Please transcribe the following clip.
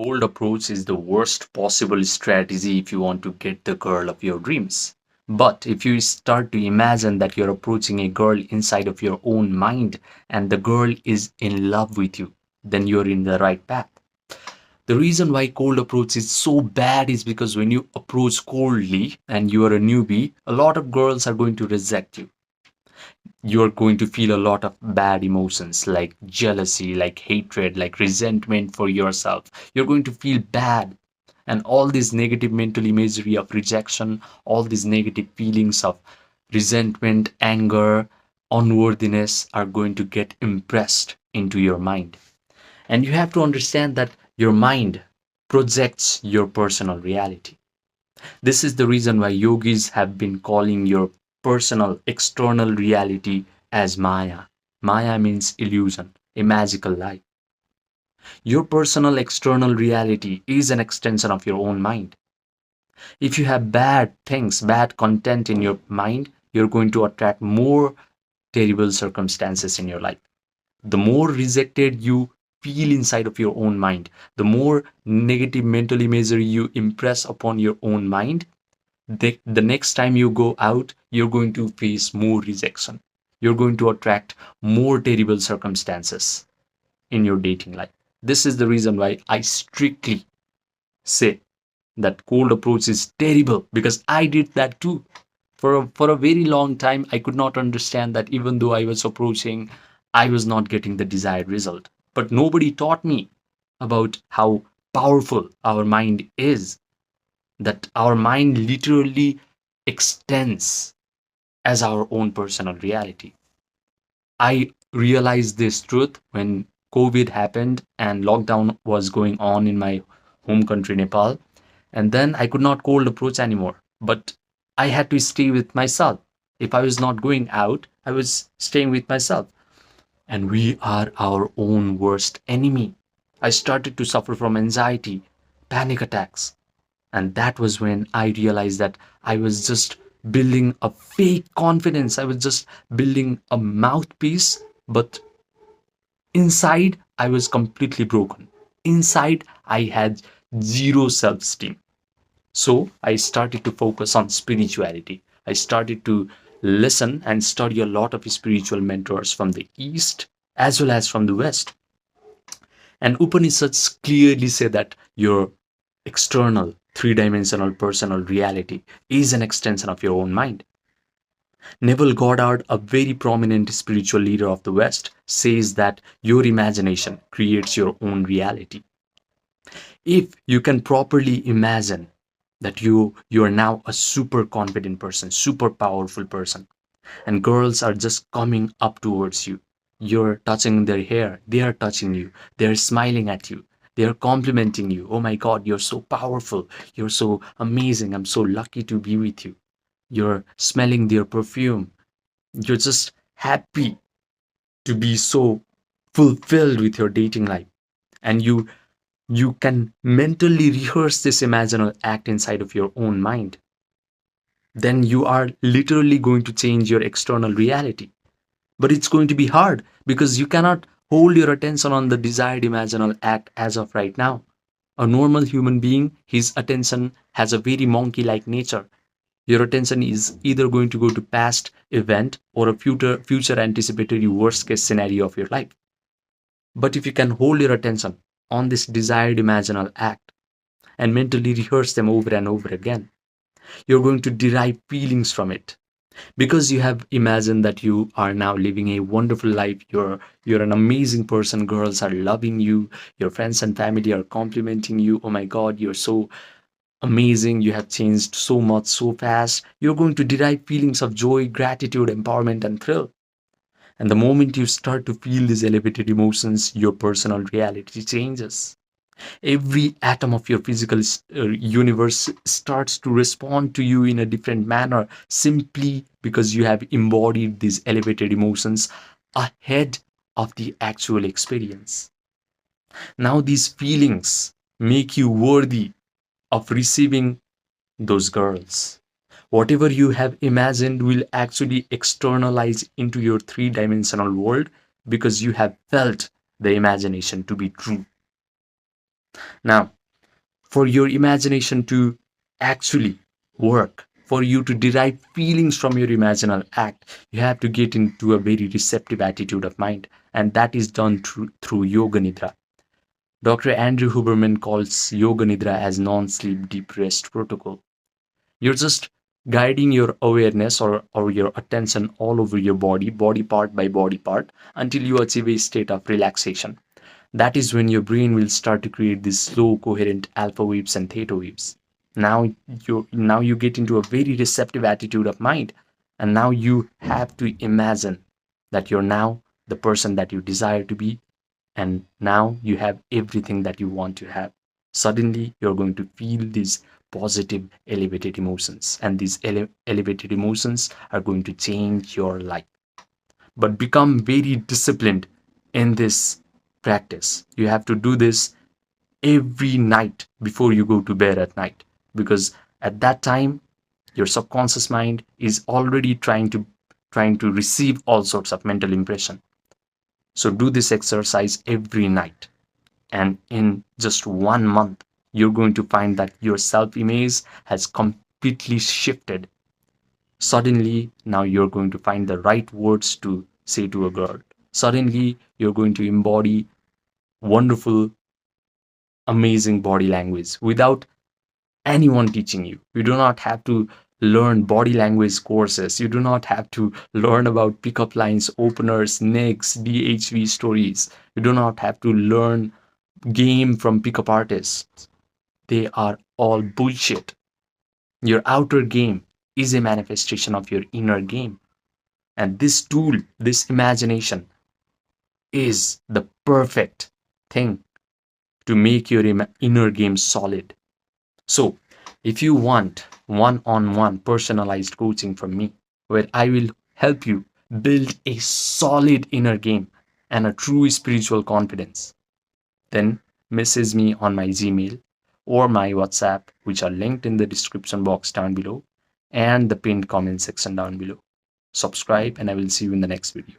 cold approach is the worst possible strategy if you want to get the girl of your dreams. But if you start to imagine that you're approaching a girl inside of your own mind and the girl is in love with you, then you're in the right path. The reason why cold approach is so bad is because when you approach coldly and you are a newbie, a lot of girls are going to reject you. You're going to feel a lot of bad emotions like jealousy, like hatred, like resentment for yourself. You're going to feel bad. And all this negative mental imagery of rejection, all these negative feelings of resentment, anger, unworthiness are going to get impressed into your mind. And you have to understand that your mind projects your personal reality. This is the reason why yogis have been calling your personal external reality as Maya. Maya means illusion, a magical lie. Your personal external reality is an extension of your own mind. If you have bad things, bad content in your mind, you're going to attract more terrible circumstances in your life. The more rejected you feel inside of your own mind, the more negative mental imagery you impress upon your own mind, the next time you go out, you're going to face more rejection. You're going to attract more terrible circumstances in your dating life. This is the reason why I strictly say that cold approach is terrible because I did that too. For a very long time, I could not understand that even though I was approaching, I was not getting the desired result. But nobody taught me about how powerful our mind is, that our mind literally extends as our own personal reality. I realized this truth when COVID happened and lockdown was going on in my home country, Nepal. And then I could not cold approach anymore. But I had to stay with myself. If I was not going out, I was staying with myself. And we are our own worst enemy. I started to suffer from anxiety, panic attacks, and that was when I realized that I was just building a fake confidence. I was just building a mouthpiece, but inside I was completely broken. Inside I had zero self esteem. So I started to focus on spirituality. I started to listen and study a lot of spiritual mentors from the East as well as from the West. And Upanishads clearly say that your external, three-dimensional personal reality is an extension of your own mind. Neville Goddard, a very prominent spiritual leader of the West, says that your imagination creates your own reality. If you can properly imagine that you are now a super confident person, super powerful person, and girls are just coming up towards you. You're touching their hair, they are touching you, they're smiling at you, they're complimenting you. Oh my God, you're so powerful, you're so amazing, I'm so lucky to be with you. You're smelling their perfume, you're just happy to be so fulfilled with your dating life. And you can mentally rehearse this imaginal act inside of your own mind. Then you are literally going to change your external reality. But it's going to be hard because you cannot hold your attention on the desired imaginal act as of right now. A normal human being, his attention has a very monkey like nature. Your attention is either going to go to past event or a future anticipatory worst case scenario of your life. But if you can hold your attention on this desired imaginal act and mentally rehearse them over and over again, you're going to derive feelings from it because you have imagined that you are now living a wonderful life. You're an amazing person, girls are loving you, your friends and family are complimenting you. Oh my God, you're so amazing, you have changed so much so fast. You're going to derive feelings of joy, gratitude, empowerment, and thrill. And the moment you start to feel these elevated emotions, your personal reality changes. Every atom of your physical universe starts to respond to you in a different manner simply because you have embodied these elevated emotions ahead of the actual experience. Now these feelings make you worthy of receiving those girls. Whatever you have imagined will actually externalize into your three-dimensional world because you have felt the imagination to be true. Now, for your imagination to actually work, for you to derive feelings from your imaginal act, you have to get into a very receptive attitude of mind. And that is done through Yoga Nidra. Dr. Andrew Huberman calls Yoga Nidra as non-sleep deep rest protocol. You're just guiding your awareness or your attention all over your body, body part by body part, until you achieve a state of relaxation. That is when your brain will start to create these slow, coherent alpha waves and theta waves. Now you get into a very receptive attitude of mind, and now you have to imagine that you're now the person that you desire to be, and now you have everything that you want to have. Suddenly you're going to feel these positive elevated emotions, and these elevated emotions are going to change your life. But become very disciplined in this practice. You have to do this every night before you go to bed at night, because at that time your subconscious mind is already trying to receive all sorts of mental impression. So do this exercise every night, and in just 1 month you're going to find that your self image has completely shifted. Suddenly now you're going to find the right words to say to a girl. Suddenly you're going to embody wonderful, amazing body language without anyone teaching you. You do not have to learn body language courses. You do not have to learn about pickup lines, openers, necks, DHV stories. You do not have to learn game from pickup artists. They are all bullshit. Your outer game is a manifestation of your inner game. And this tool, this imagination, is the perfect thing to make your inner game solid. So, if you want one on one personalized coaching from me, where I will help you build a solid inner game and a true spiritual confidence, then message me on my Gmail or my WhatsApp, which are linked in the description box down below and the pinned comment section down below. Subscribe, and I will see you in the next video.